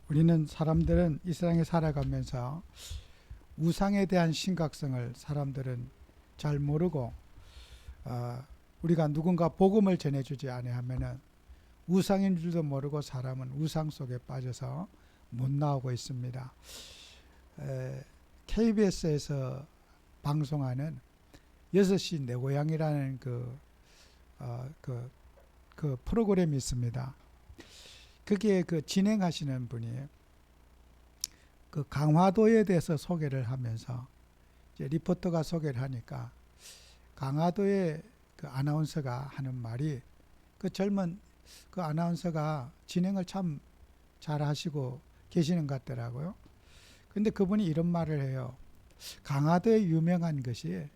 우리는 사람들은 이 세상에 살아가면서 우상에 대한 심각성을 사람들은 잘 모르고 우리가 누군가 복음을 전해주지 아니하면은 우상인 줄도 모르고 사람은 우상 속에 빠져서 못 나오고 있습니다. KBS에서 방송하는 6시 내 고향이라는 그 프로그램이 있습니다. 그게 그 진행하시는 분이 그 강화도에 대해서 소개를 하면서 이제 리포터가 소개를 하니까 강화도의 그 아나운서가 하는 말이 그 젊은 그 아나운서가 진행을 참 잘하시고 계시는 것 같더라고요. 근데 그분이 이런 말을 해요. 강화도에 유명한 것이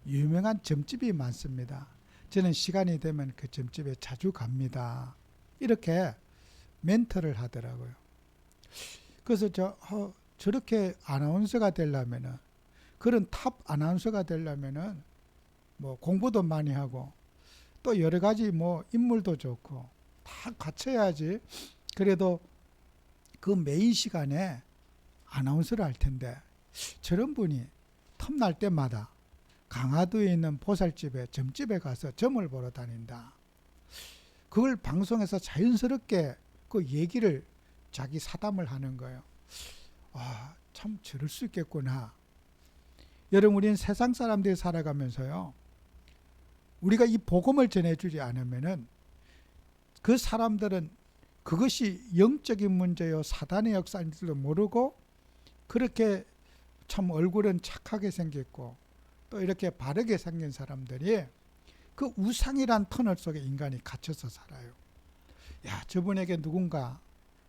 유명한 점집이 많습니다. 저는 시간이 되면 그 점집에 자주 갑니다. 이렇게 멘트를 하더라고요. 그래서 저렇게 아나운서가 되려면은 그런 탑 아나운서가 되려면은 뭐 공부도 많이 하고 또 여러 가지 뭐 인물도 좋고 다 갖춰야지 그래도 그 메인 시간에 아나운서를 할 텐데 저런 분이 틈날 때마다 강화도에 있는 보살집에 점집에 가서 점을 보러 다닌다. 그걸 방송에서 자연스럽게 그 얘기를 자기 사담을 하는 거예요. 아, 참 저럴 수 있겠구나. 여러분, 우리는 세상 사람들이 살아가면서요. 우리가 이 복음을 전해주지 않으면은 그 사람들은 그것이 영적인 문제요, 사단의 역사인 줄도 모르고 그렇게 참 얼굴은 착하게 생겼고 또 이렇게 바르게 생긴 사람들이 그 우상이란 터널 속에 인간이 갇혀서 살아요. 야, 저분에게 누군가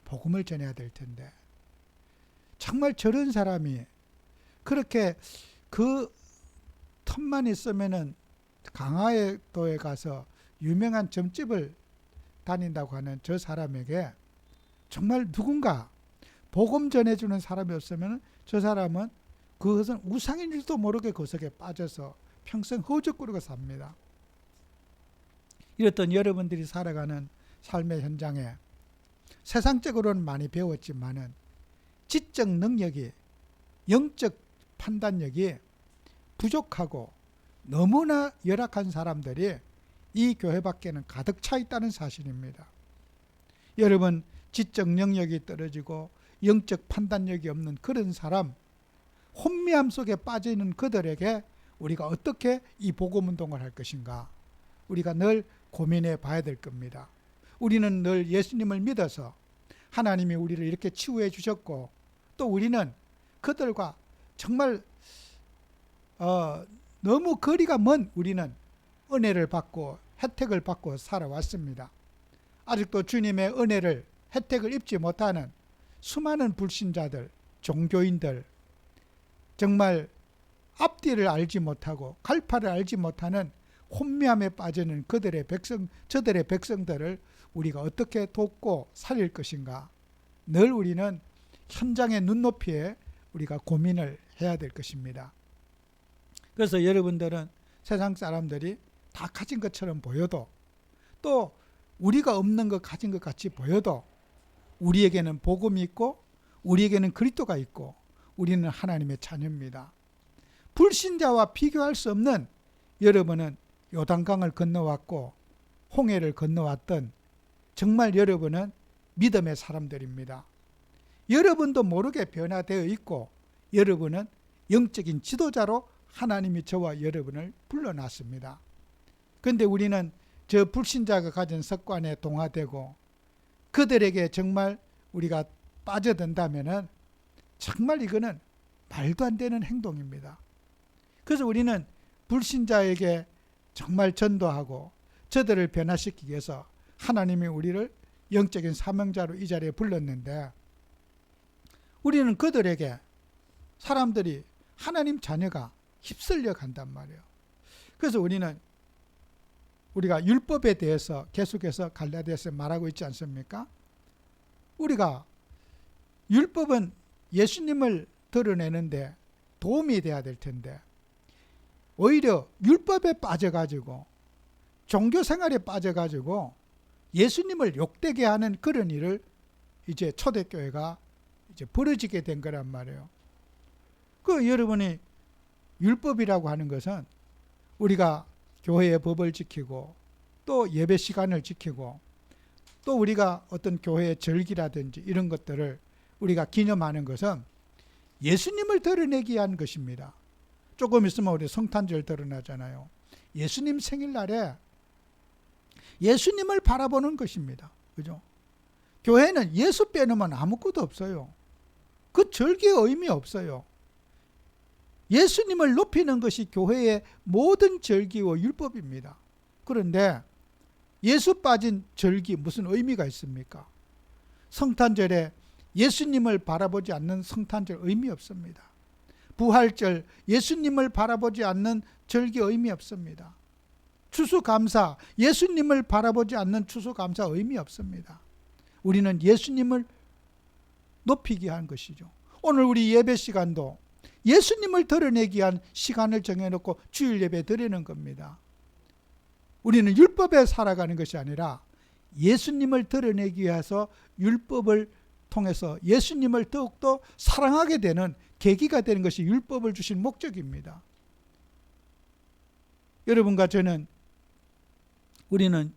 복음을 전해야 될 텐데 정말 저런 사람이 그렇게 그 틈만 있으면은 강화도에 가서 유명한 점집을 다닌다고 하는 저 사람에게 정말 누군가 복음 전해주는 사람이 없으면 저 사람은 그것은 우상인 줄도 모르게 그 속에 빠져서 평생 허우적거리고 삽니다. 이랬던 여러분들이 살아가는 삶의 현장에 세상적으로는 많이 배웠지만은 지적 능력이, 영적 판단력이 부족하고 너무나 열악한 사람들이 이 교회 밖에는 가득 차 있다는 사실입니다. 여러분, 지적 능력이 떨어지고 영적 판단력이 없는 그런 사람, 혼미함 속에 빠져있는 그들에게 우리가 어떻게 이 복음운동을 할 것인가 우리가 늘 고민해 봐야 될 겁니다. 우리는 늘 예수님을 믿어서 하나님이 우리를 이렇게 치유해 주셨고 또 우리는 그들과 정말 너무 거리가 먼 우리는 은혜를 받고 혜택을 받고 살아왔습니다. 아직도 주님의 은혜를 혜택을 입지 못하는 수많은 불신자들, 종교인들, 정말 앞뒤를 알지 못하고 갈파를 알지 못하는 혼미함에 빠지는 저들의 백성들을 우리가 어떻게 돕고 살릴 것인가 늘 우리는 현장의 눈높이에 우리가 고민을 해야 될 것입니다. 그래서 여러분들은 세상 사람들이 다 가진 것처럼 보여도 또 우리가 없는 것 가진 것 같이 보여도 우리에게는 복음이 있고 우리에게는 그리스도가 있고 우리는 하나님의 자녀입니다. 불신자와 비교할 수 없는 여러분은 요단강을 건너왔고 홍해를 건너왔던 정말 여러분은 믿음의 사람들입니다. 여러분도 모르게 변화되어 있고 여러분은 영적인 지도자로 하나님이 저와 여러분을 불러놨습니다. 그런데 우리는 저 불신자가 가진 습관에 동화되고 그들에게 정말 우리가 빠져든다면은 정말 이거는 말도 안 되는 행동입니다. 그래서 우리는 불신자에게 정말 전도하고 저들을 변화시키기 위해서 하나님이 우리를 영적인 사명자로 이 자리에 불렀는데 우리는 그들에게 사람들이 하나님 자녀가 휩쓸려 간단 말이에요. 그래서 우리가 율법에 대해서 계속해서 갈라디아서에 말하고 있지 않습니까? 우리가 율법은 예수님을 드러내는데 도움이 돼야 될 텐데 오히려 율법에 빠져가지고 종교생활에 빠져가지고 예수님을 욕되게 하는 그런 일을 이제 초대교회가 이제 벌어지게 된 거란 말이에요. 그 여러분이 율법이라고 하는 것은 우리가 교회의 법을 지키고 또 예배 시간을 지키고 또 우리가 어떤 교회의 절기라든지 이런 것들을 우리가 기념하는 것은 예수님을 드러내기 위한 것입니다. 조금 있으면 우리 성탄절 드러나잖아요. 예수님 생일날에 예수님을 바라보는 것입니다. 그죠? 교회는 예수 빼놓으면 아무것도 없어요. 그 절기의 의미 없어요. 예수님을 높이는 것이 교회의 모든 절기와 율법입니다. 그런데 예수 빠진 절기 무슨 의미가 있습니까? 성탄절에 예수님을 바라보지 않는 성탄절 의미 없습니다. 부활절 예수님을 바라보지 않는 절기 의미 없습니다. 추수감사 예수님을 바라보지 않는 추수감사 의미 없습니다. 우리는 예수님을 높이기 위한 것이죠. 오늘 우리 예배 시간도 예수님을 드러내기 위한 시간을 정해놓고 주일 예배 드리는 겁니다. 우리는 율법에 살아가는 것이 아니라 예수님을 드러내기 위해서 율법을 통해서 예수님을 더욱더 사랑하게 되는 계기가 되는 것이 율법을 주신 목적입니다. 여러분과 저는 우리는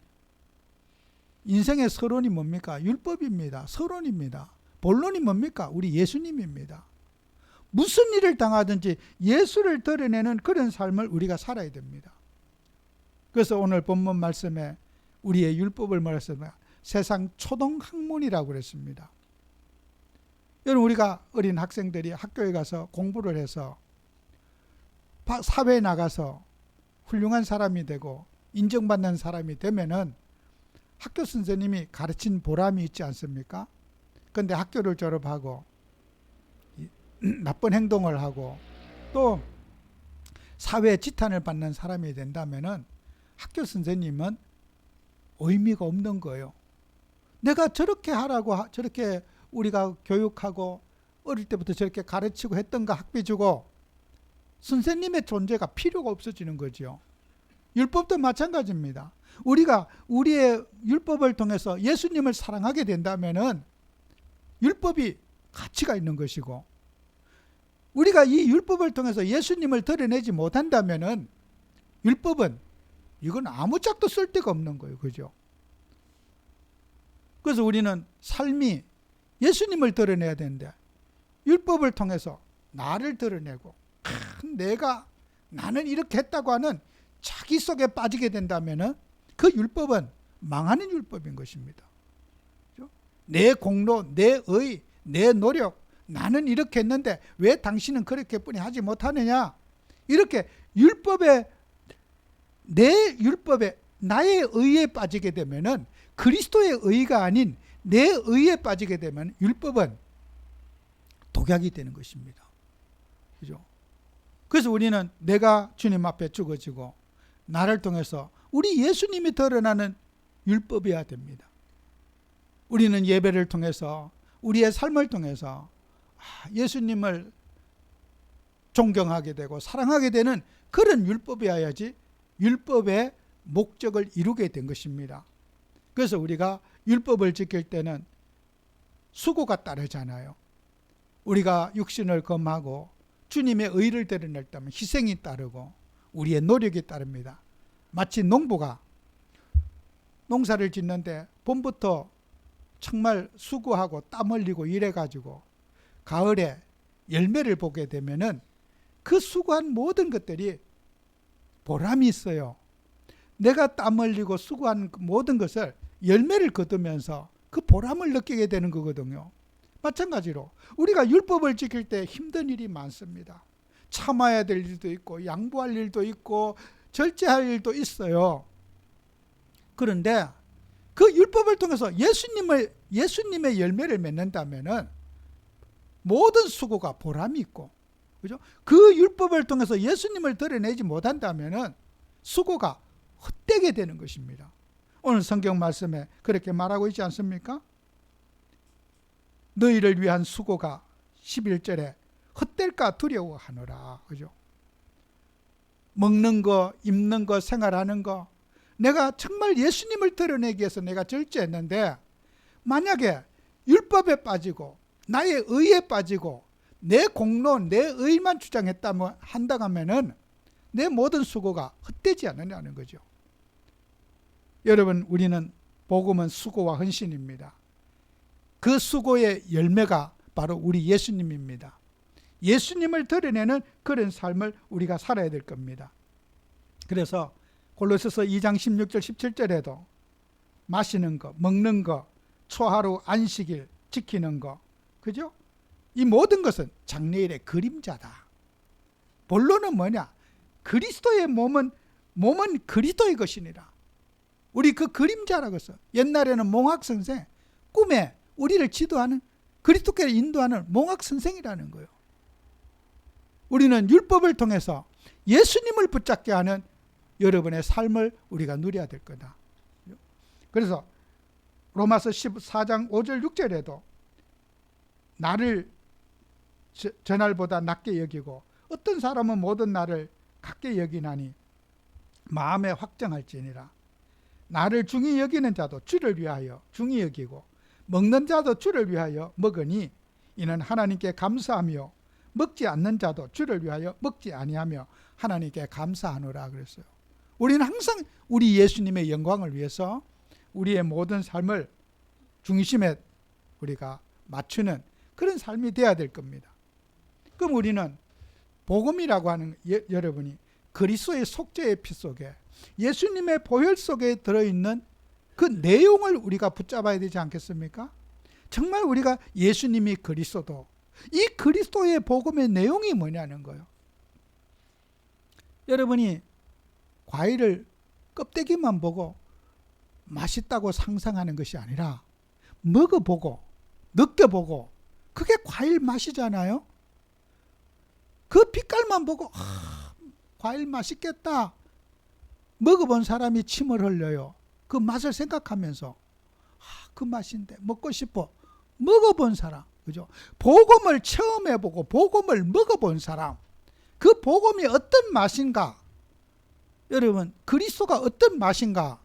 인생의 서론이 뭡니까? 율법입니다. 서론입니다. 본론이 뭡니까? 우리 예수님입니다. 무슨 일을 당하든지 예수를 드러내는 그런 삶을 우리가 살아야 됩니다. 그래서 오늘 본문 말씀에 우리의 율법을 뭐라 했습니까? 세상 초등학문이라고 그랬습니다. 여러분 우리가 어린 학생들이 학교에 가서 공부를 해서 사회에 나가서 훌륭한 사람이 되고 인정받는 사람이 되면은 학교 선생님이 가르친 보람이 있지 않습니까? 그런데 학교를 졸업하고 나쁜 행동을 하고 또 사회에 지탄을 받는 사람이 된다면은 학교 선생님은 의미가 없는 거예요. 내가 저렇게 하라고 저렇게 우리가 교육하고 어릴 때부터 저렇게 가르치고 했던가 학비 주고 선생님의 존재가 필요가 없어지는 거죠. 율법도 마찬가지입니다. 우리가 우리의 율법을 통해서 예수님을 사랑하게 된다면은 율법이 가치가 있는 것이고 우리가 이 율법을 통해서 예수님을 드러내지 못한다면은 율법은 이건 아무짝도 쓸데가 없는 거예요. 그죠? 그래서 우리는 삶이 예수님을 드러내야 되는데 율법을 통해서 나를 드러내고 나는 이렇게 했다고 하는 자기 속에 빠지게 된다면은 그 율법은 망하는 율법인 것입니다. 그죠? 내 공로, 내 의, 내 노력, 나는 이렇게 했는데 왜 당신은 그렇게뿐이 하지 못하느냐? 이렇게 내 율법에 나의 의에 빠지게 되면은 그리스도의 의가 아닌 내 의에 빠지게 되면 율법은 독약이 되는 것입니다. 그죠? 그래서 우리는 내가 주님 앞에 죽어지고 나를 통해서 우리 예수님이 드러나는 율법이어야 됩니다. 우리는 예배를 통해서 우리의 삶을 통해서 예수님을 존경하게 되고 사랑하게 되는 그런 율법이어야지 율법의 목적을 이루게 된 것입니다. 그래서 우리가 율법을 지킬 때는 수고가 따르잖아요. 우리가 육신을 검하고 주님의 의를 드러낼 때면 희생이 따르고 우리의 노력이 따릅니다. 마치 농부가 농사를 짓는데 봄부터 정말 수고하고 땀 흘리고 일해가지고 가을에 열매를 보게 되면은 그 수고한 모든 것들이 보람이 있어요. 내가 땀 흘리고 수고한 모든 것을 열매를 거두면서 그 보람을 느끼게 되는 거거든요. 마찬가지로 우리가 율법을 지킬 때 힘든 일이 많습니다. 참아야 될 일도 있고 양보할 일도 있고 절제할 일도 있어요. 그런데 그 율법을 통해서 예수님의 열매를 맺는다면은 모든 수고가 보람이 있고, 그죠? 그 율법을 통해서 예수님을 드러내지 못한다면은 수고가 헛되게 되는 것입니다. 오늘 성경 말씀에 그렇게 말하고 있지 않습니까? 너희를 위한 수고가 11절에 헛될까 두려워하노라. 그죠? 먹는 거, 입는 거, 생활하는 거, 내가 정말 예수님을 드러내기 위해서 내가 절제했는데 만약에 율법에 빠지고 나의 의에 빠지고 내 공로, 내 의만 주장했다면 한다고 하면은 내 모든 수고가 헛되지 않느냐는 거죠. 여러분, 우리는 복음은 수고와 헌신입니다. 그 수고의 열매가 바로 우리 예수님입니다. 예수님을 드러내는 그런 삶을 우리가 살아야 될 겁니다. 그래서 골로새서 2장 16절 17절에도 마시는 거, 먹는 거, 초하루 안식일 지키는 거, 그죠? 이 모든 것은 장래일의 그림자다. 본론은 뭐냐? 그리스도의 몸은 그리스도의 것이니라. 우리 그 그림자라고 했어. 옛날에는 몽학 선생, 꿈에 우리를 지도하는, 그리스도께로 인도하는 몽학 선생이라는 거예요. 우리는 율법을 통해서 예수님을 붙잡게 하는 여러분의 삶을 우리가 누려야 될 거다. 그래서 로마서 14장 5절 6절에도 나를 저날보다 낮게 여기고 어떤 사람은 모든 날을 같게 여기나니 마음에 확정할지니라. 나를 중히 여기는 자도 주를 위하여 중히 여기고 먹는 자도 주를 위하여 먹으니 이는 하나님께 감사하며 먹지 않는 자도 주를 위하여 먹지 아니하며 하나님께 감사하노라 그랬어요. 우리는 항상 우리 예수님의 영광을 위해서 우리의 모든 삶을 중심에 우리가 맞추는 그런 삶이 돼야 될 겁니다. 그럼 우리는 복음이라고 하는 여러분이 그리스도의 속죄의 피 속에 예수님의 보혈 속에 들어있는 그 내용을 우리가 붙잡아야 되지 않겠습니까? 정말 우리가 예수님이 그리스도, 이 그리스도의 복음의 내용이 뭐냐는 거예요. 여러분이 과일을 껍데기만 보고 맛있다고 상상하는 것이 아니라 먹어보고 느껴보고 그게 과일 맛이잖아요. 그 빛깔만 보고 과일 맛있겠다. 먹어본 사람이 침을 흘려요. 그 맛을 생각하면서 그 맛인데 먹고 싶어. 먹어본 사람, 그죠? 복음을 체험해보고 복음을 먹어본 사람, 그 복음이 어떤 맛인가? 여러분, 그리스도가 어떤 맛인가?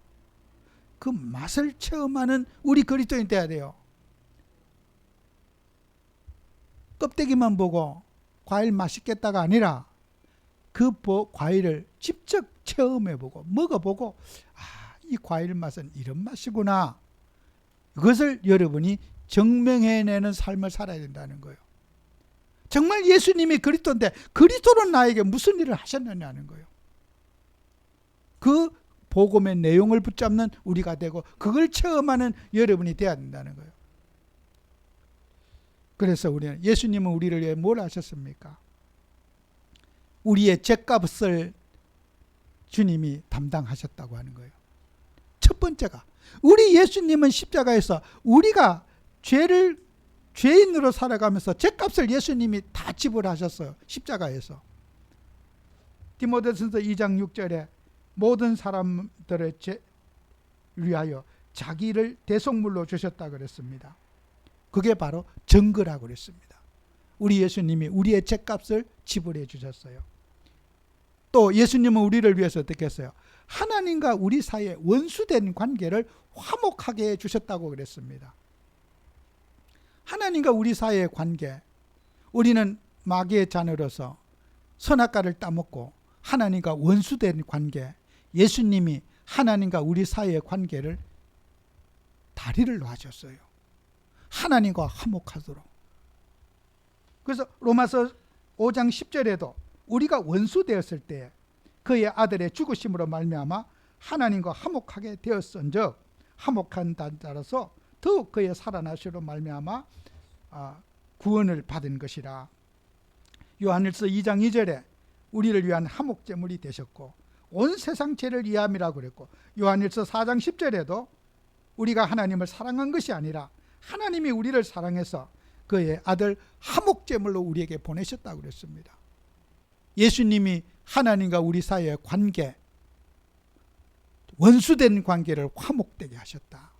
그 맛을 체험하는 우리 그리스도인 돼야 돼요. 껍데기만 보고 과일 맛있겠다가 아니라 그 과일을 직접 체험해보고 먹어보고 이 과일 맛은 이런 맛이구나. 그것을 여러분이 증명해내는 삶을 살아야 된다는 거예요. 정말 예수님이 그리스도인데 그리스도는 나에게 무슨 일을 하셨느냐는 거예요. 그 복음의 내용을 붙잡는 우리가 되고 그걸 체험하는 여러분이 돼야 된다는 거예요. 그래서 우리는 예수님은 우리를 위해 뭘 하셨습니까? 우리의 죗값을 주님이 담당하셨다고 하는 거예요. 첫 번째가 우리 예수님은 십자가에서 우리가 죄인으로 살아가면서 죗값을 예수님이 다 지불하셨어요. 십자가에서. 디모데전서 2장 6절에 모든 사람들을 위하여 자기를 대속물로 주셨다 그랬습니다. 그게 바로 증거라고 그랬습니다. 우리 예수님이 우리의 죗값을 지불해 주셨어요. 또 예수님은 우리를 위해서 어떻게 했어요? 하나님과 우리 사이에 원수된 관계를 화목하게 해 주셨다고 그랬습니다. 하나님과 우리 사이의 관계, 우리는 마귀의 자녀로서 선악과를 따먹고 하나님과 원수된 관계, 예수님이 하나님과 우리 사이의 관계를 다리를 놔줬어요. 하나님과 화목하도록. 그래서 로마서 5장 10절에도 우리가 원수 되었을 때 그의 아들의 죽으심으로 말미암아 하나님과 화목하게 되었은즉 화목한 자로서 더욱 그의 살아나시로 말미암아 구원을 받은 것이라. 요한일서 2장 2절에 우리를 위한 화목제물이 되셨고 온 세상 죄를 이해함이라고 그랬고, 요한일서 4장 10절에도 우리가 하나님을 사랑한 것이 아니라 하나님이 우리를 사랑해서 그의 아들 화목제물로 우리에게 보내셨다고 그랬습니다. 예수님이 하나님과 우리 사이의 관계, 원수된 관계를 화목되게 하셨다.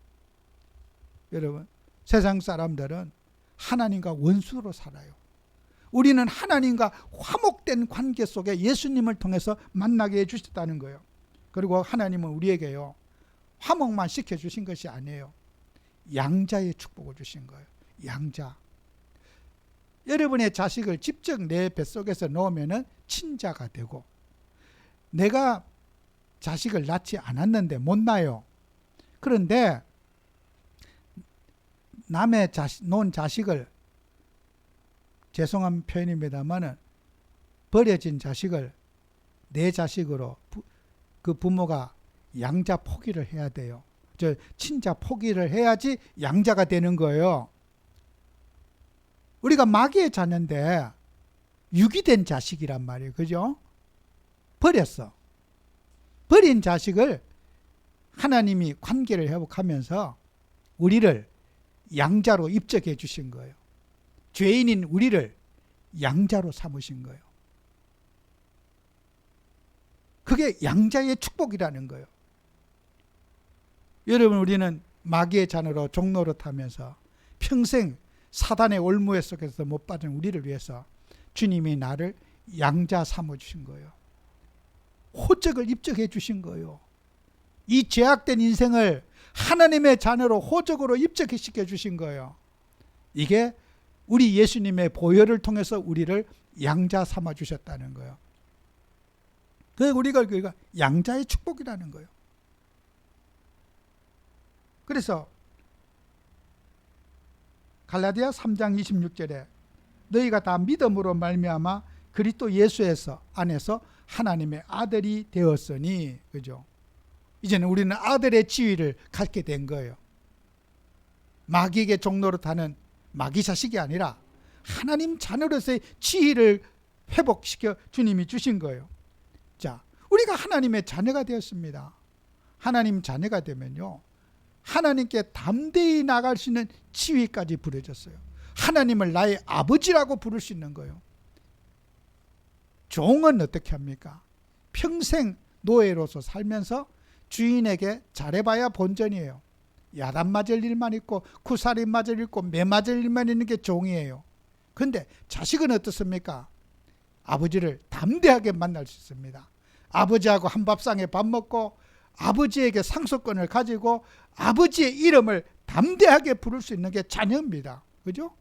여러분, 세상 사람들은 하나님과 원수로 살아요. 우리는 하나님과 화목된 관계 속에 예수님을 통해서 만나게 해주셨다는 거예요. 그리고 하나님은 우리에게요, 화목만 시켜주신 것이 아니에요. 양자의 축복을 주신 거예요. 양자. 여러분의 자식을 직접 내 뱃속에서 놓으면 친자가 되고, 내가 자식을 낳지 않았는데 못 낳아요. 그런데 남의 놓은 자식을, 죄송한 표현입니다만은 버려진 자식을 내 자식으로 그 부모가 양자 포기를 해야 돼요. 친자 포기를 해야지 양자가 되는 거예요. 우리가 마귀의 자녀인데 유기된 자식이란 말이에요. 그죠? 버렸어. 버린 자식을 하나님이 관계를 회복하면서 우리를 양자로 입적해 주신 거예요. 죄인인 우리를 양자로 삼으신 거예요. 그게 양자의 축복이라는 거예요. 여러분, 우리는 마귀의 자녀로 종노릇하면서 평생 사단의 올무에 속에서 못 빠진 우리를 위해서 주님이 나를 양자 삼아주신 거예요. 호적을 입적해 주신 거예요. 이 죄악된 인생을 하나님의 자녀로 호적으로 입적시켜 주신 거예요. 이게 우리 예수님의 보혈을 통해서 우리를 양자 삼아 주셨다는 거예요. 그래서 우리가 양자의 축복이라는 거예요. 그래서 갈라디아 3장 26절에 너희가 다 믿음으로 말미암아 그리스도 예수에서 안에서 하나님의 아들이 되었으니, 그죠? 이제는 우리는 아들의 지위를 갖게 된 거예요. 마귀에게 종노릇하는 마귀 자식이 아니라 하나님 자녀로서의 지위를 회복시켜 주님이 주신 거예요. 자, 우리가 하나님의 자녀가 되었습니다. 하나님 자녀가 되면요, 하나님께 담대히 나갈 수 있는 지위까지 부려졌어요. 하나님을 나의 아버지라고 부를 수 있는 거예요. 종은 어떻게 합니까? 평생 노예로서 살면서 주인에게 잘해봐야 본전이에요. 야단 맞을 일만 있고 쿠사리 맞을 일 있고 매 맞을 일만 있는 게 종이에요. 그런데 자식은 어떻습니까? 아버지를 담대하게 만날 수 있습니다. 아버지하고 한밥상에 밥 먹고 아버지에게 상속권을 가지고 아버지의 이름을 담대하게 부를 수 있는 게 자녀입니다. 그죠?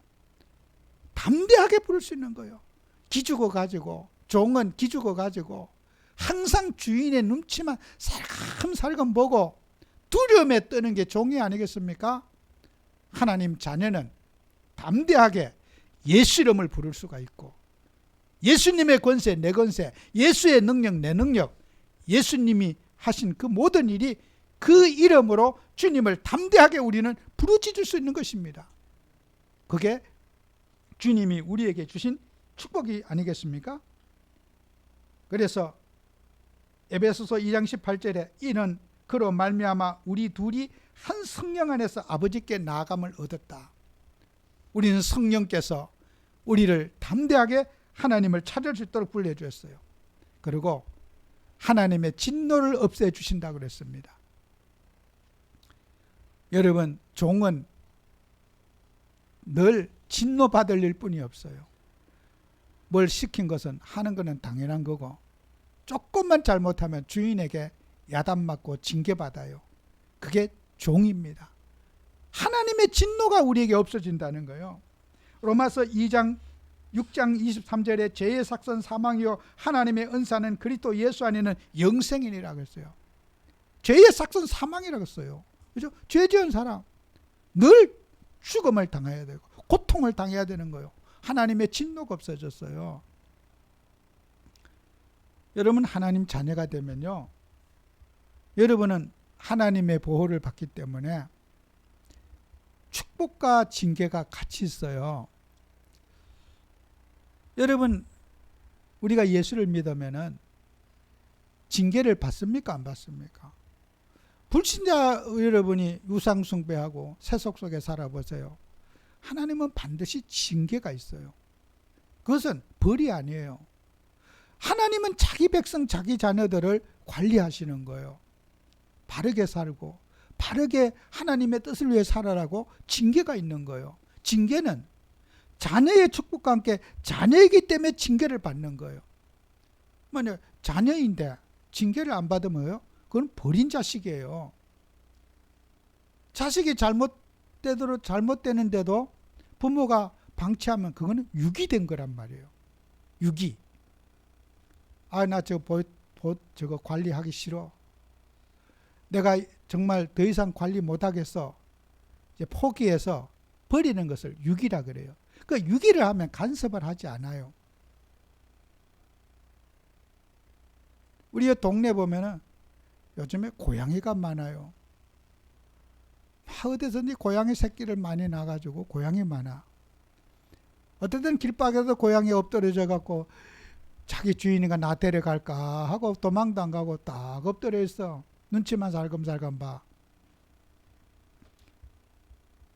담대하게 부를 수 있는 거예요. 기죽어 가지고, 종은 기죽어 가지고 항상 주인의 눈치만 살금살금 보고 두려움에 떠는 게 종이 아니겠습니까? 하나님 자녀는 담대하게 예수 이름을 부를 수가 있고, 예수님의 권세 내 권세, 예수의 능력 내 능력, 예수님이 하신 그 모든 일이 그 이름으로 주님을 담대하게 우리는 부르짖을 수 있는 것입니다. 그게 주님이 우리에게 주신 축복이 아니겠습니까? 그래서 에베소서 2장 18절에 이는 그로 말미암아 우리 둘이 한 성령 안에서 아버지께 나아감을 얻었다. 우리는 성령께서 우리를 담대하게 하나님을 찾을 수 있도록 불러 주셨어요. 그리고 하나님의 진노를 없애 주신다고 그랬습니다. 여러분, 종은 늘 진노받을 일뿐이 없어요. 뭘 시킨 것은 하는 것은 당연한 거고, 조금만 잘못하면 주인에게 야단맞고 징계받아요. 그게 종입니다. 하나님의 진노가 우리에게 없어진다는 거예요. 로마서 6장 23절에 죄의 삭선 사망이요 하나님의 은사는 그리스도 예수 안에는 영생이니라고 했어요. 죄의 삭선 사망이라고 했어요. 그죠? 죄 지은 사람 늘 죽음을 당해야 되고 고통을 당해야 되는 거예요. 하나님의 진노가 없어졌어요. 여러분, 하나님 자녀가 되면요, 여러분은 하나님의 보호를 받기 때문에 축복과 징계가 같이 있어요. 여러분, 우리가 예수를 믿으면은 징계를 받습니까? 안 받습니까? 불신자 여러분이 우상 숭배하고 세속 속에 살아보세요. 하나님은 반드시 징계가 있어요. 그것은 벌이 아니에요. 하나님은 자기 백성, 자기 자녀들을 관리하시는 거예요. 바르게 살고 바르게 하나님의 뜻을 위해 살아라고 징계가 있는 거예요. 징계는 자녀의 축복과 함께 자녀이기 때문에 징계를 받는 거예요. 만약 자녀인데 징계를 안 받으면요, 그건 버린 자식이에요. 자식이 잘못되는데도 부모가 방치하면 그거는 유기된 거란 말이에요. 유기. 아, 나 저거 관리하기 싫어. 내가 정말 더 이상 관리 못하겠어. 이제 포기해서 버리는 것을 유기라 그래요. 그 유기를 하면 간섭을 하지 않아요. 우리 동네 보면은 요즘에 고양이가 많아요. 어디서든지 고양이 새끼를 많이 나가지고 고양이 많아. 어쨌든 길바닥에서 고양이 엎드려져 갖고 자기 주인이가 나 데려갈까 하고 도망도 안 가고 딱 엎드려 있어. 눈치만 살금살금 봐.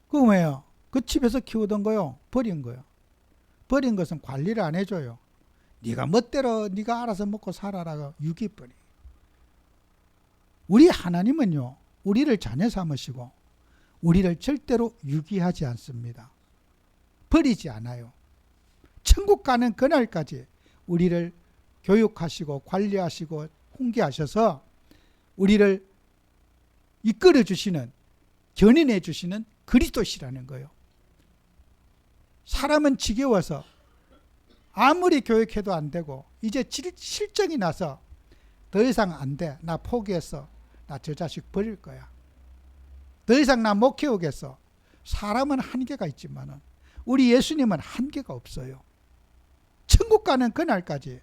그 왜요? 그 집에서 키우던 거요. 버린 거요. 버린 것은 관리를 안 해줘요. 네가 멋대로 네가 알아서 먹고 살아라. 유기버리. 우리 하나님은요. 우리를 자녀 삼으시고 우리를 절대로 유기하지 않습니다. 버리지 않아요. 천국 가는 그날까지 우리를 교육하시고 관리하시고 훈계하셔서 우리를 이끌어 주시는, 견인해 주시는 그리스도시라는 거예요. 사람은 지겨워서 아무리 교육해도 안 되고 이제 실정이 나서 더 이상 안 돼. 나 포기했어. 나 저 자식 버릴 거야. 더 이상 나 못 키우겠어. 사람은 한계가 있지만은 우리 예수님은 한계가 없어요. 천국 가는 그날까지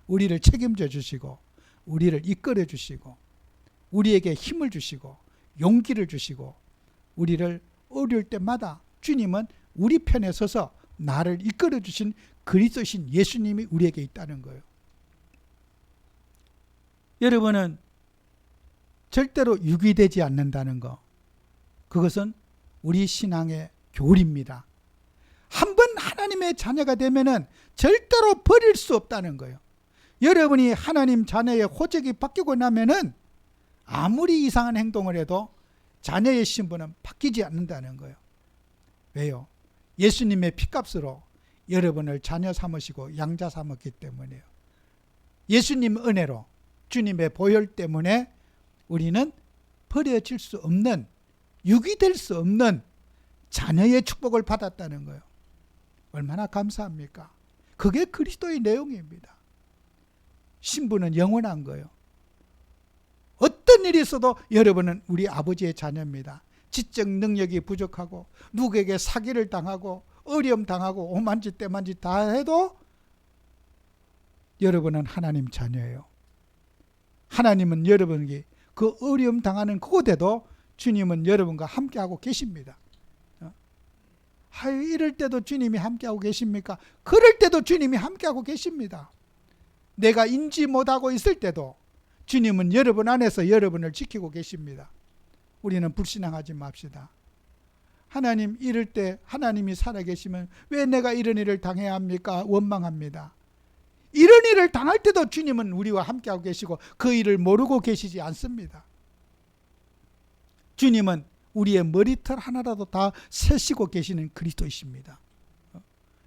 우리를 책임져 주시고 우리를 이끌어 주시고 우리에게 힘을 주시고 용기를 주시고 우리를 어려울 때마다 주님은 우리 편에 서서 나를 이끌어 주신 그리스도신 예수님이 우리에게 있다는 거예요. 여러분은 절대로 유기되지 않는다는 거, 그것은 우리 신앙의 교리입니다. 한번 하나님의 자녀가 되면은 절대로 버릴 수 없다는 거예요. 여러분이 하나님 자녀의 호적이 바뀌고 나면은 아무리 이상한 행동을 해도 자녀의 신분은 바뀌지 않는다는 거예요. 왜요? 예수님의 피값으로 여러분을 자녀 삼으시고 양자 삼았기 때문이에요. 예수님 은혜로 주님의 보혈 때문에 우리는 버려질 수 없는, 유기될 수 없는 자녀의 축복을 받았다는 거예요. 얼마나 감사합니까? 그게 그리스도의 내용입니다. 신분은 영원한 거예요. 어떤 일이 있어도 여러분은 우리 아버지의 자녀입니다. 지적 능력이 부족하고 누구에게 사기를 당하고 어려움 당하고 오만짓 때만짓 다 해도 여러분은 하나님 자녀예요. 하나님은 여러분에게 그 어려움 당하는 그곳에도 주님은 여러분과 함께하고 계십니다. 이럴 때도 주님이 함께하고 계십니까? 그럴 때도 주님이 함께하고 계십니다. 내가 인지 못하고 있을 때도 주님은 여러분 안에서 여러분을 지키고 계십니다. 우리는 불신앙하지 맙시다. 하나님, 이럴 때 하나님이 살아계시면 왜 내가 이런 일을 당해야 합니까? 원망합니다. 이런 일을 당할 때도 주님은 우리와 함께하고 계시고 그 일을 모르고 계시지 않습니다. 주님은 우리의 머리털 하나라도 다 세시고 계시는 그리스도이십니다.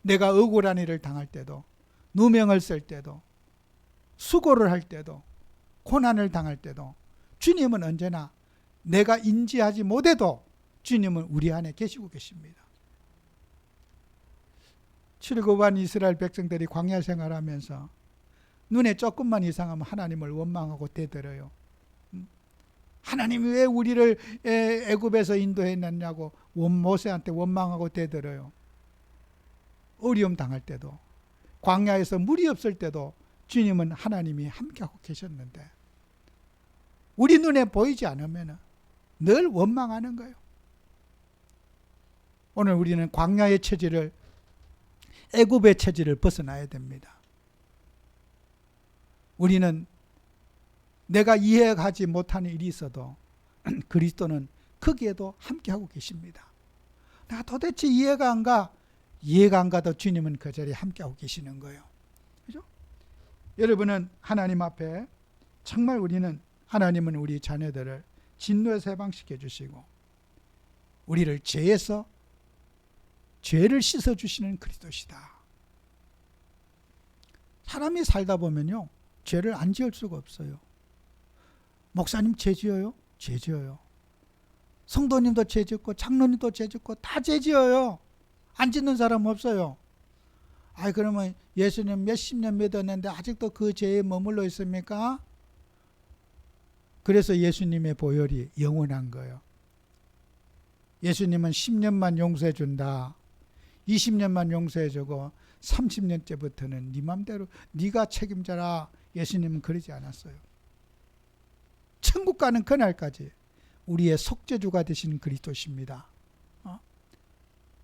내가 억울한 일을 당할 때도, 누명을 쓸 때도, 수고를 할 때도, 고난을 당할 때도 주님은 언제나 내가 인지하지 못해도 주님은 우리 안에 계시고 계십니다. 출애굽한 이스라엘 백성들이 광야 생활하면서 눈에 조금만 이상하면 하나님을 원망하고 대들어요. 하나님이 왜 우리를 애굽에서 인도해냈냐고 모세한테 원망하고 대들어요. 어려움 당할 때도, 광야에서 물이 없을 때도 주님은 하나님이 함께하고 계셨는데 우리 눈에 보이지 않으면 늘 원망하는 거예요. 오늘 우리는 광야의 체질을, 애굽의 체질을 벗어나야 됩니다. 우리는 내가 이해하지 못하는 일이 있어도 그리스도는 거기에도 함께하고 계십니다. 나 도대체 이해가 안 가. 이해가 안 가도 주님은 그 자리에 함께하고 계시는 거예요. 그죠? 여러분은 하나님 앞에 정말 하나님은 우리 자녀들을 진노에서 해방시켜 주시고 우리를 죄에서 죄를 씻어 주시는 그리스도시다. 사람이 살다 보면요, 죄를 안 지을 수가 없어요. 목사님 죄 지어요? 죄 지어요. 성도님도 죄 짓고 장로님도 죄 짓고 다 죄 지어요. 안 짓는 사람 없어요. 그러면 예수님 몇십 년 믿었는데 아직도 그 죄에 머물러 있습니까? 그래서 예수님의 보혈이 영원한 거예요. 예수님은 10년만 용서해 준다. 20년만 용서해 주고 30년째부터는 네 맘대로 네가 책임져라. 예수님은 그러지 않았어요. 천국 가는 그날까지 우리의 속죄주가 되신 그리스도십니다.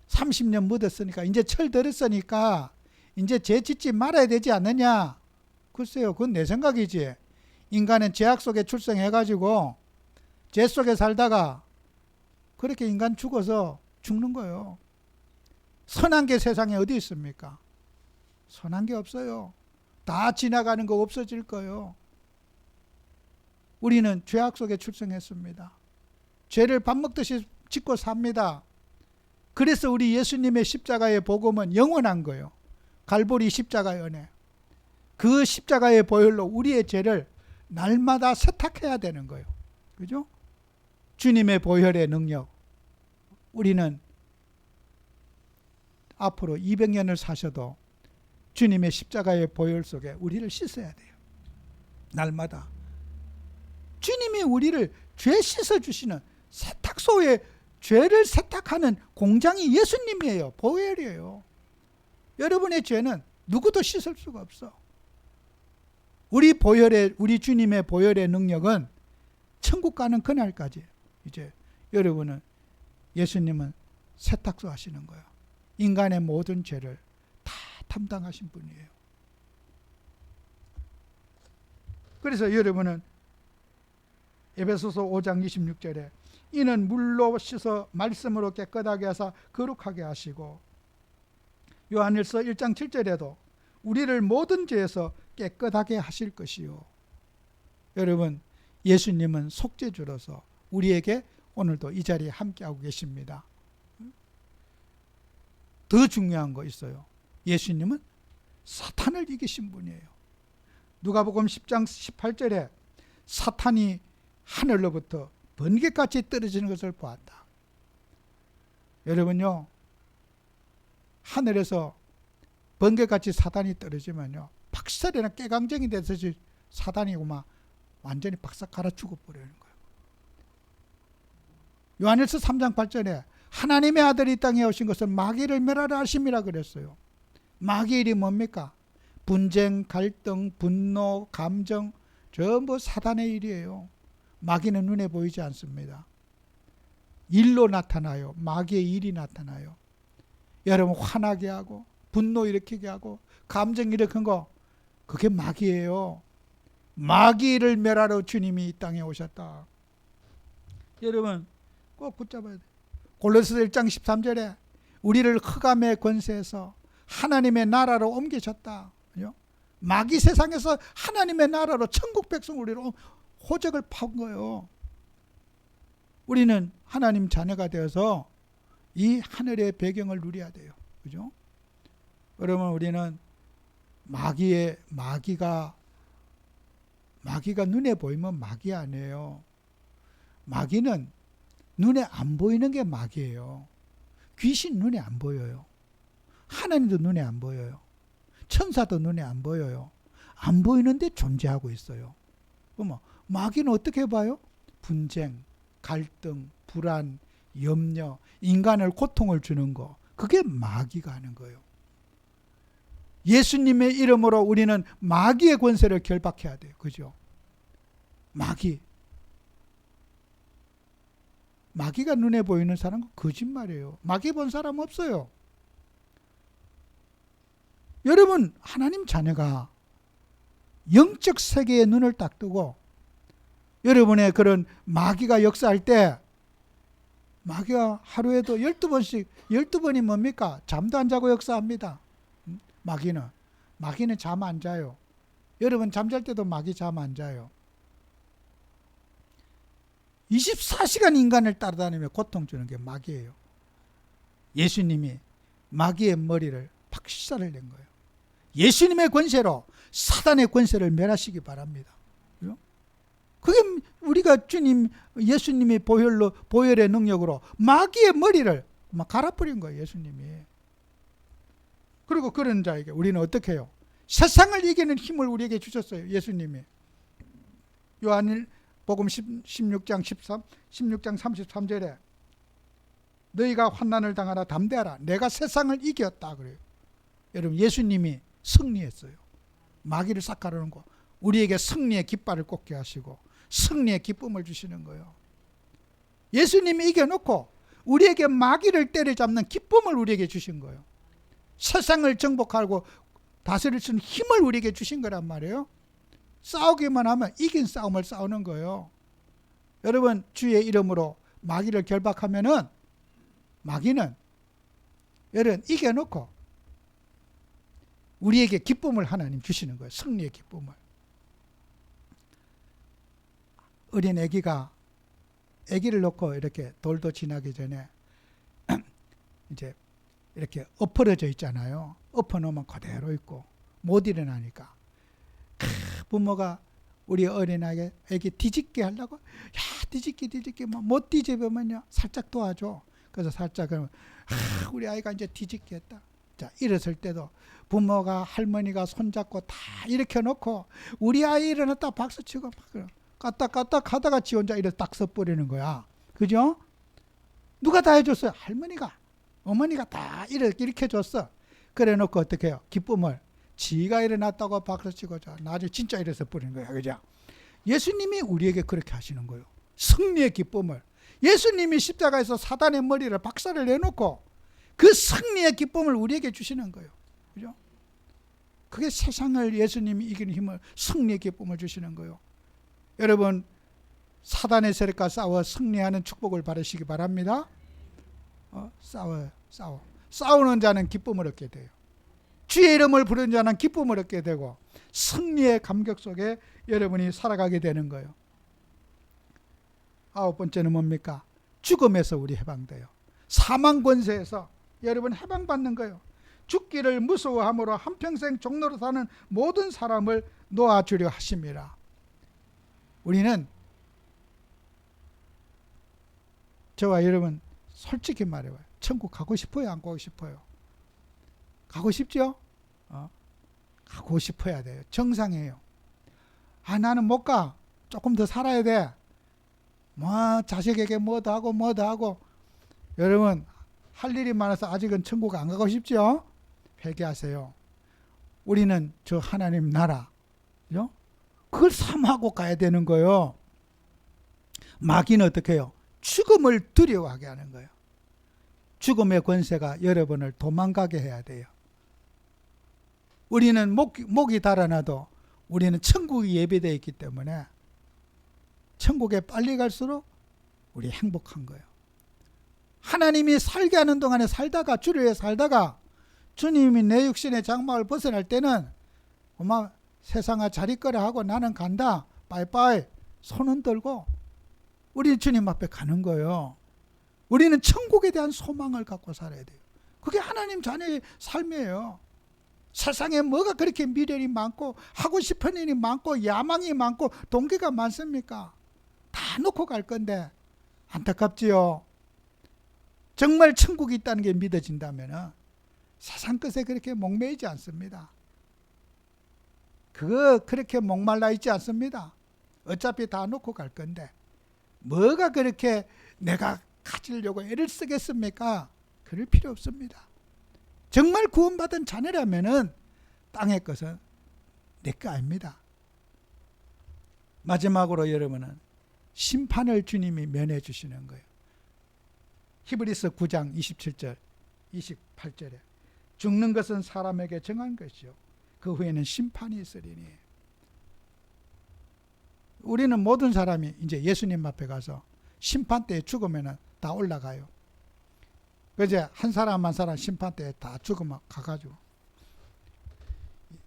30년 묻었으니까 이제 철 들었으니까 이제 죄 짓지 말아야 되지 않느냐. 글쎄요, 그건 내 생각이지. 인간은 죄악 속에 출생해가지고 죄 속에 살다가 그렇게 인간 죽어서 죽는 거예요. 선한 게 세상에 어디 있습니까? 선한 게 없어요. 다 지나가는 거 없어질 거예요. 우리는 죄악 속에 출생했습니다. 죄를 밥 먹듯이 짓고 삽니다. 그래서 우리 예수님의 십자가의 복음은 영원한 거예요. 갈보리 십자가의 은혜. 그 십자가의 보혈로 우리의 죄를 날마다 세탁해야 되는 거예요. 그죠? 주님의 보혈의 능력. 우리는 앞으로 200년을 사셔도 주님의 십자가의 보혈 속에 우리를 씻어야 돼요. 날마다. 주님이 우리를 죄 씻어주시는 세탁소에 죄를 세탁하는 공장이 예수님이에요. 보혈이에요. 여러분의 죄는 누구도 씻을 수가 없어. 우리 주님의 보혈의 능력은 천국 가는 그날까지 이제 여러분은 예수님은 세탁소 하시는 거예요. 인간의 모든 죄를 다 담당하신 분이에요. 그래서 여러분은 에베소서 5장 26절에 이는 물로 씻어 말씀으로 깨끗하게 하사 거룩하게 하시고, 요한일서 1장 7절에도 우리를 모든 죄에서 깨끗하게 하실 것이요. 여러분, 예수님은 속죄주로서 우리에게 오늘도 이 자리에 함께하고 계십니다. 더 중요한 거 있어요. 예수님은 사탄을 이기신 분이에요. 누가복음 10장 18절에 사탄이 하늘로부터 번개같이 떨어지는 것을 보았다. 여러분요, 하늘에서 번개같이 사탄이 떨어지면요, 박살이나 깨강정이 돼서 사탄이 막 완전히 박살 갈아 죽어버리는 거예요. 요한일서 3장 8절에 하나님의 아들이 이 땅에 오신 것은 마귀를 멸하라 하심이라 그랬어요. 마귀의 일이 뭡니까? 분쟁, 갈등, 분노, 감정, 전부 사단의 일이에요. 마귀는 눈에 보이지 않습니다. 일로 나타나요. 마귀의 일이 나타나요. 여러분, 화나게 하고 분노 일으키게 하고 감정 일으킨 거, 그게 마귀예요. 마귀를 멸하러 주님이 이 땅에 오셨다. 여러분 꼭 붙잡아야 돼요. 골로새서 1장 13절에 우리를 흑암의 권세에서 하나님의 나라로 옮기셨다. 마귀 세상에서 하나님의 나라로 천국 백성 우리로 호적을 판 거예요. 우리는 하나님 자녀가 되어서 이 하늘의 배경을 누려야 돼요. 그죠? 여러분, 우리는 마귀가 눈에 보이면 마귀 아니에요. 마귀는 눈에 안 보이는 게 마귀예요. 귀신 눈에 안 보여요. 하나님도 눈에 안 보여요. 천사도 눈에 안 보여요. 안 보이는데 존재하고 있어요. 그러면 마귀는 어떻게 봐요? 분쟁, 갈등, 불안, 염려, 인간을 고통을 주는 거, 그게 마귀가 하는 거예요. 예수님의 이름으로 우리는 마귀의 권세를 결박해야 돼요. 그죠? 마귀가 눈에 보이는 사람은 거짓말이에요. 마귀 본 사람 없어요. 여러분, 하나님 자녀가 영적 세계의 눈을 딱 뜨고 여러분의 그런 마귀가 역사할 때, 마귀가 하루에도 12번씩, 12번이 뭡니까? 잠도 안 자고 역사합니다. 마귀는 잠 안 자요. 여러분 잠잘 때도 마귀 잠 안 자요. 24시간 인간을 따라다니며 고통 주는 게 마귀예요. 예수님이 마귀의 머리를 박살을 낸 거예요. 예수님의 권세로 사단의 권세를 멸하시기 바랍니다. 그게 우리가 예수님의 보혈의 능력으로 마귀의 머리를 막 갈아버린 거예요. 예수님이. 그리고 그런 자에게 우리는 어떻게 해요? 세상을 이기는 힘을 우리에게 주셨어요. 예수님이. 요한복음 16장 33절에 너희가 환난을 당하라 담대하라. 내가 세상을 이겼다 그래요. 여러분 예수님이 승리했어요. 마귀를 싹 가르는 거. 우리에게 승리의 깃발을 꽂게 하시고 승리의 기쁨을 주시는 거예요. 예수님이 이겨놓고 우리에게 마귀를 때려잡는 기쁨을 우리에게 주신 거예요. 세상을 정복하고 다스릴 수 있는 힘을 우리에게 주신 거란 말이에요. 싸우기만 하면 이긴 싸움을 싸우는 거예요. 여러분 주의 이름으로 마귀를 결박하면은 마귀는 여러분 이겨놓고 우리에게 기쁨을 하나님 주시는 거예요. 승리의 기쁨을. 어린 아기를 놓고 이렇게 돌도 지나기 전에 이제 이렇게 엎어져 있잖아요. 엎어놓으면 그대로 있고 못 일어나니까 부모가 우리 어린아이 뒤집게 하려고 뒤집게 못 뒤집으면요 살짝 도와줘. 그래서 살짝 그러면 우리 아이가 이제 뒤집게 했다. 자 일어설 때도 부모가 할머니가 손잡고 다 일으켜 놓고 우리 아이 일어났다 박수치고 까딱까딱 하다가 지 혼자 이렇게 딱 서버리는 거야. 그죠? 누가 다 해줬어요? 할머니가 어머니가 다 이렇게 일으켜줬어. 그래 놓고 어떻게 해요? 기쁨을 지가 일어났다고 박수치고 나중에 진짜 일어서 버리는 거야. 그죠? 예수님이 우리에게 그렇게 하시는 거예요. 승리의 기쁨을. 예수님이 십자가에서 사단의 머리를 박살을 내놓고 그 승리의 기쁨을 우리에게 주시는 거예요. 그죠? 그게 세상을 예수님이 이기는 힘을 승리의 기쁨을 주시는 거예요. 여러분 사단의 세력과 싸워 승리하는 축복을 받으시기 바랍니다. 싸우는 자는 기쁨을 얻게 돼요. 주의 이름을 부르는 자는 기쁨을 얻게 되고 승리의 감격 속에 여러분이 살아가게 되는 거예요. 9번째는 뭡니까? 죽음에서 우리 해방돼요. 사망 권세에서 여러분 해방받는 거예요. 죽기를 무서워함으로 한평생 종로로 사는 모든 사람을 놓아주려 하심이라. 우리는 저와 여러분 솔직히 말해봐요. 천국 가고 싶어요? 안 가고 싶어요? 가고 싶죠? 가고 싶어야 돼요. 정상이에요. 나는 못 가. 조금 더 살아야 돼. 자식에게 뭐도 하고. 여러분 할 일이 많아서 아직은 천국 안 가고 싶죠? 회개하세요. 우리는 저 하나님 나라 그걸 삼하고 가야 되는 거예요. 마귀는 어떻게 해요? 죽음을 두려워하게 하는 거예요. 죽음의 권세가 여러분을 도망가게 해야 돼요. 우리는 목이 달아나도 우리는 천국이 예비되어 있기 때문에 천국에 빨리 갈수록 우리 행복한 거예요. 하나님이 살게 하는 동안에 살다가 주를 위해 살다가 주님이 내 육신의 장막을 벗어날 때는 엄마 세상아 자리 거라 하고 나는 간다 빠이빠이 손은 들고 우리 주님 앞에 가는 거예요. 우리는 천국에 대한 소망을 갖고 살아야 돼요. 그게 하나님 자녀의 삶이에요. 세상에 뭐가 그렇게 미련이 많고 하고 싶은 일이 많고 야망이 많고 동기가 많습니까? 다 놓고 갈 건데 안타깝지요. 정말 천국이 있다는 게 믿어진다면 세상 것에 그렇게 목매이지 않습니다. 그거 그렇게 목말라 있지 않습니다. 어차피 다 놓고 갈 건데 뭐가 그렇게 내가 가지려고 애를 쓰겠습니까? 그럴 필요 없습니다. 정말 구원받은 자녀라면은 땅의 것은 내 거 아닙니다. 마지막으로 여러분은 심판을 주님이 면해 주시는 거예요. 히브리서 9장 27절 28절에 죽는 것은 사람에게 정한 것이요 그 후에는 심판이 있으리니. 우리는 모든 사람이 이제 예수님 앞에 가서 심판 때에 죽으면 다 올라가요. 그제 한 사람 한 사람 심판 때에 다 죽으면 가가지고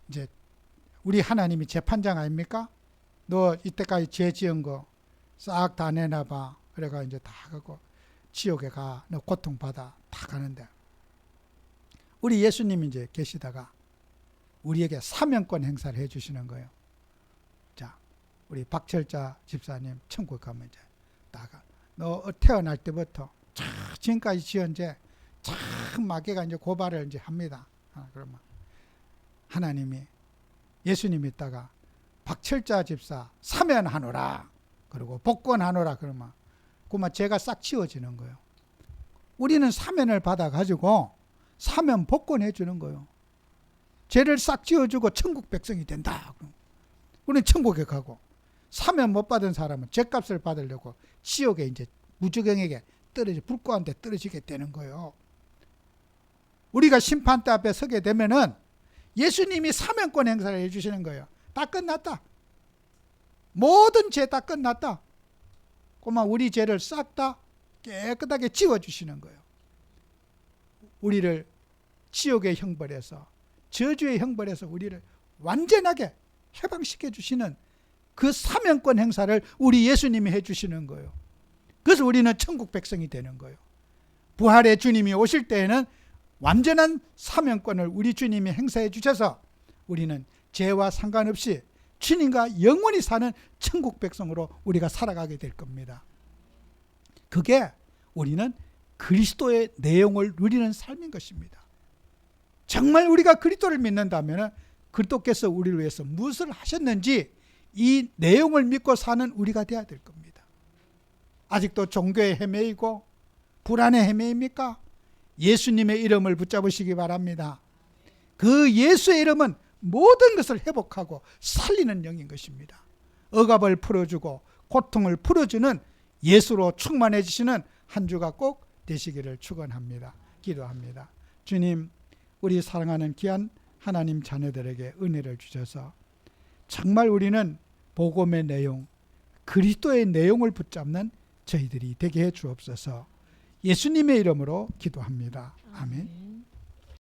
이제 우리 하나님이 재판장 아닙니까? 너 이때까지 죄 지은 거 싹 다 내놔봐. 그래가 이제 다 가고 지옥에 가. 너 고통받아. 다 가는데 우리 예수님이 이제 계시다가 우리에게 사명권 행사를 해주시는 거예요. 자, 우리 박철자 집사님 천국 가면 이제 나가. 너 태어날 때부터 지금까지 지은 죄 참 마귀가 이제 고발을 이제 합니다. 그러면 하나님이 예수님 있다가 박철자 집사 사면하노라 그리고 복권하노라 그러면 그만 죄가 싹 지워지는 거예요. 우리는 사면을 받아가지고 사면 복권해 주는 거예요. 죄를 싹 지워주고 천국 백성이 된다. 우리는 천국에 가고, 사면 못 받은 사람은 죄값을 받으려고 지옥에 이제 무주경에게 불꽃한테 떨어지게 되는 거예요. 우리가 심판대 앞에 서게 되면은 예수님이 사면권 행사를 해주시는 거예요. 다 끝났다. 모든 죄 다 끝났다. 그만 우리 죄를 싹 다 깨끗하게 지워주시는 거예요. 우리를 지옥의 형벌에서, 저주의 형벌에서 우리를 완전하게 해방시켜 주시는 그 사면권 행사를 우리 예수님이 해주시는 거예요. 그래서 우리는 천국 백성이 되는 거예요. 부활의 주님이 오실 때에는 완전한 사면권을 우리 주님이 행사해 주셔서 우리는 죄와 상관없이 주님과 영원히 사는 천국 백성으로 우리가 살아가게 될 겁니다. 그게 우리는 그리스도의 내용을 누리는 삶인 것입니다. 정말 우리가 그리스도를 믿는다면 그리스도께서 우리를 위해서 무엇을 하셨는지 이 내용을 믿고 사는 우리가 되어야 될 겁니다. 아직도 종교에 헤매이고 불안에 헤매입니까? 예수님의 이름을 붙잡으시기 바랍니다. 그 예수의 이름은 모든 것을 회복하고 살리는 영인 것입니다. 억압을 풀어주고 고통을 풀어주는 예수로 충만해지시는 한 주가 꼭 되시기를 축원합니다. 기도합니다. 주님, 우리 사랑하는 귀한 하나님 자녀들에게 은혜를 주셔서 정말 우리는 복음의 내용, 그리스도의 내용을 붙잡는 저희들이 되게 해 주옵소서. 예수님의 이름으로 기도합니다. 아멘.